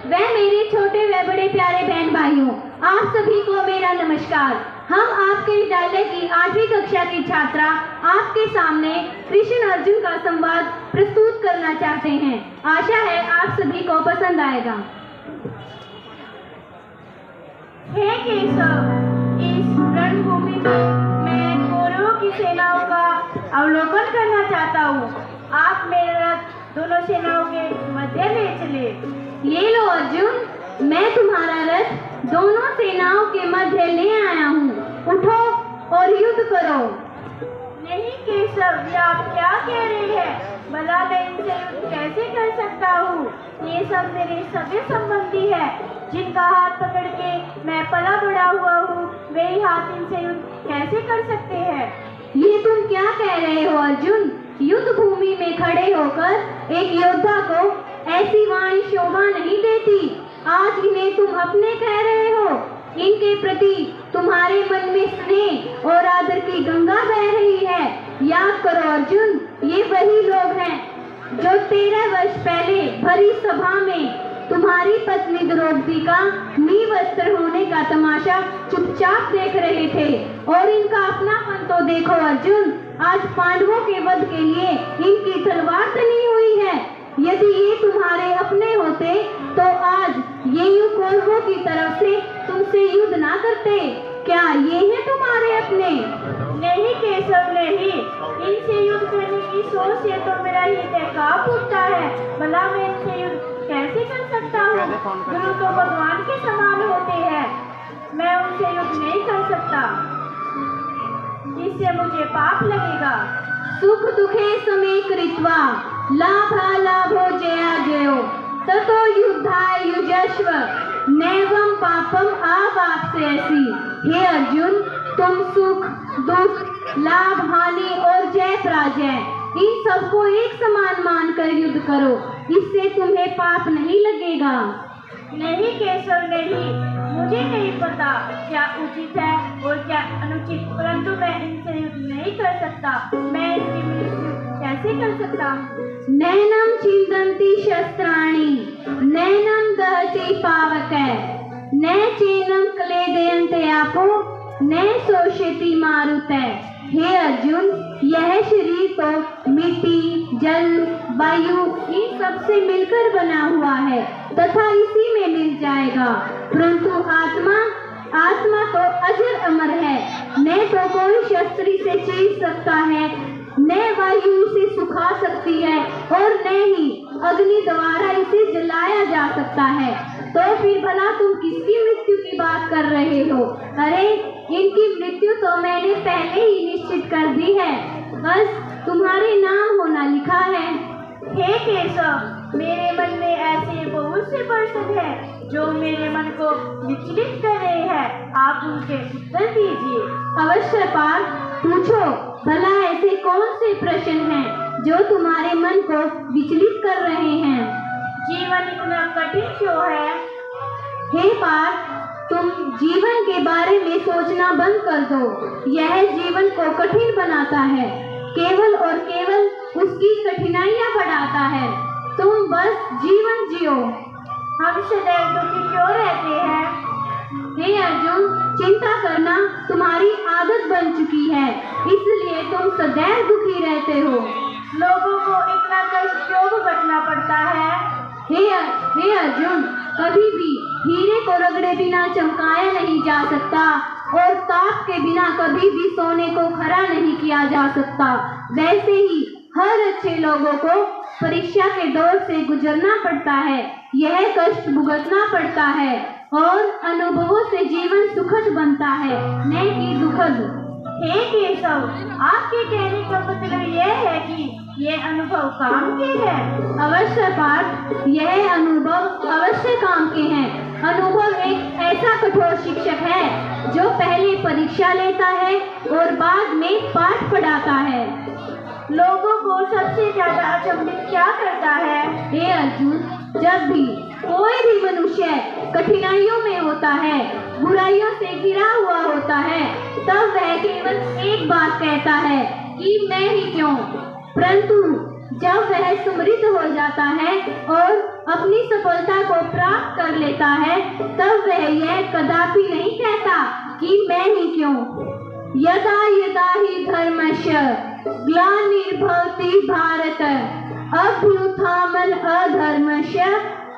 वह मेरे छोटे व बड़े प्यारे बहन भाइयों, आप सभी को मेरा नमस्कार। हम आपके विद्यालय की 8वीं कक्षा की छात्रा आपके सामने कृष्ण अर्जुन का संवाद प्रस्तुत करना चाहते हैं। आशा है आप सभी को पसंद आएगा। हे केशव, इस रणभूमि में मैं कौरवों की सेनाओं का अवलोकन करना चाहता हूँ। आप मेरा रथ दोनों सेनाओं के मध्य ले चले। ये लो अर्जुन, मैं तुम्हारा रथ दोनों सेनाओं के मध्य ले आया हूँ। उठो और युद्ध करो। नहीं केशव, ये आप क्या कह रहे हैं? भला मैं इनसे युद्ध कैसे कर सकता हूँ? ये सब मेरे सगे संबंधी है, जिनका हाथ पकड़ के मैं पला बड़ा हुआ हूँ। वे ही हाथ इनसे युद्ध कैसे कर सकते हैं? ये तुम क्या कह रहे हो अर्जुन? युद्ध भूमि में खड़े होकर एक योद्धा को ऐसी वाणी शोभा नहीं देती। आज इन्हें तुम अपने कह रहे हो। इनके प्रति तुम्हारे मन में स्नेह और आदर की गंगा बह रही है। याद करो अर्जुन, ये वही लोग हैं जो 13 वर्ष पहले भरी सभा में तुम्हारी पत्नी द्रौपदी का निवस्त्र होने का तमाशा चुपचाप देख रहे थे। और इनका अपनापन तो देखो अर्जुन, आज पांडवों के वध के लिए इनकी तलवार तनी हुई है। यदि ये तुम्हारे अपने होते तो आज ये कौरवों की तरफ से तुमसे युद्ध ना करते। क्या ये है तुम्हारे अपने? नहीं केशव, नहीं। इनसे युद्ध करने की सोच से तो मेरा हृदय कांप उठता है। भला मैं इनसे युद्ध कैसे कर सकता हूँ? गुरु तो भगवान के समान होते हैं। मैं उनसे युद्ध नहीं कर सकता, इससे मुझे पाप लगेगा। सुख दुखे समे कृत्वा लाभा लाभो जया जयो ततो युद्धाय युजस्व नैवं पापम आवाप्स्यसि। हे अर्जुन, तुम सुख दुख लाभ हानि और जय पराजय इन सबको एक समान मानकर युद्ध करो, इससे तुम्हें पाप नहीं लगेगा। नहीं केशव, नहीं। मुझे नहीं पता क्या उचित है और क्या अनुचित, परंतु मैं इनसे युद्ध नहीं कर सकता। मैं इनकी मृत्यु कैसे कर सकता हूँ? नैनम छिन्दन्ति शस्त्राणि नैनम दहति पावकै न चैनम क्लेदयन्ते आपो न शोषयति मारुतै। हे अर्जुन, यह शरीर तो मिट्टी जल वायु इन सब से मिलकर बना हुआ है तथा इसी में मिल जाएगा, परंतु आत्मा तो अजर अमर है। न तो कोई शस्त्र से चीर सकता है, न वायु इसे सुखा सकती है और न ही अग्नि द्वारा इसे जलाया जा सकता है। तो फिर भला तुम किसकी मृत्यु की बात कर रहे हो? अरे, इनकी मृत्यु तो मैंने पहले ही निश्चित कर दी है, बस तुम्हारे नाम होना लिखा है। हे केशव, मेरे मन में ऐसे बहुत से प्रश्न हैं जो मेरे मन को विचलित कर रहे हैं। आप उनके उत्तर दीजिए। अवश्य पार्थ, पूछो। भला ऐसे कौन से प्रश्न हैं जो तुम्हारे मन को विचलित कर रहे हैं? जीवन इतना कठिन क्यों है? हे पार्थ, तुम जीवन के बारे में सोचना बंद कर दो। यह जीवन को कठिन बनाता है, केवल और केवल उसकी कठिनाइयां बढ़ाता है। तुम बस जीवन जियो। हम सदैव दुखी क्यों रहते हैं? हे अर्जुन, चिंता करना तुम्हारी आदत बन चुकी है, इसलिए तुम सदैव दुखी रहते हो। लोगों को इतना कष्ट क्यों भुगतना पड़ता है? हे अर्जुन, कभी भी हीरे को रगड़े बिना चमकाया नहीं जा सकता और ताप के बिना कभी भी सोने को खरा नहीं किया जा सकता। वैसे ही हर अच्छे लोगों को परीक्षा के दौर से गुजरना पड़ता है, यह कष्ट भुगतना पड़ता है और अनुभवों से जीवन सुखद बनता है, न कि दुखद। हे केशव, आपके कहने का मतलब यह है कि ये अनुभव काम के हैं? अवश्य पार्थ, यह अनुभव अवश्य काम के हैं। अनुभव एक ऐसा कठोर शिक्षक है जो पहले परीक्षा लेता है और बाद में पाठ पढ़ाता है। लोगों को सबसे ज्यादा अचंभित क्या करता है? हे अर्जुन, जब भी कोई भी मनुष्य कठिनाइयों में होता है, बुराइयों से घिरा हुआ होता है, तब वह केवल एक बात कहता है कि मैं ही क्यों। परंतु जब वह समृद्ध हो जाता है और अपनी सफलता को प्राप्त कर लेता है तब वह यह कदापि नहीं कहता कि मैं ही क्यों। यदा यदा हि धर्मस्य ग्लानिर्भवति भारत अभ्युत्थानं अधर्मस्य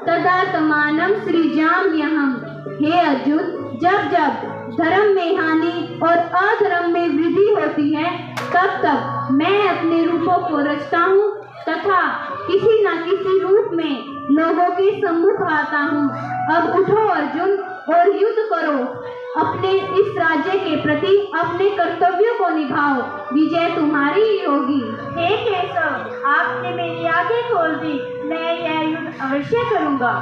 तदात्मानं सृजाम्यहम्। हे अर्जुन, जब जब धर्म में हानि और अधर्म में वृद्धि होती है तब तब मैं अपने रूपों को रचता हूँ तथा किसी न किसी रूप में लोगों के सम्मुख आता हूँ। अब उठो अर्जुन और युद्ध करो, अपने इस राज्य के प्रति अपने कर्तव्यों को निभाओ, विजय तुम्हारी ही होगी। हे केशव, आपने मेरी आंखें खोल दी, मैं यह युद्ध अवश्य करूंगा।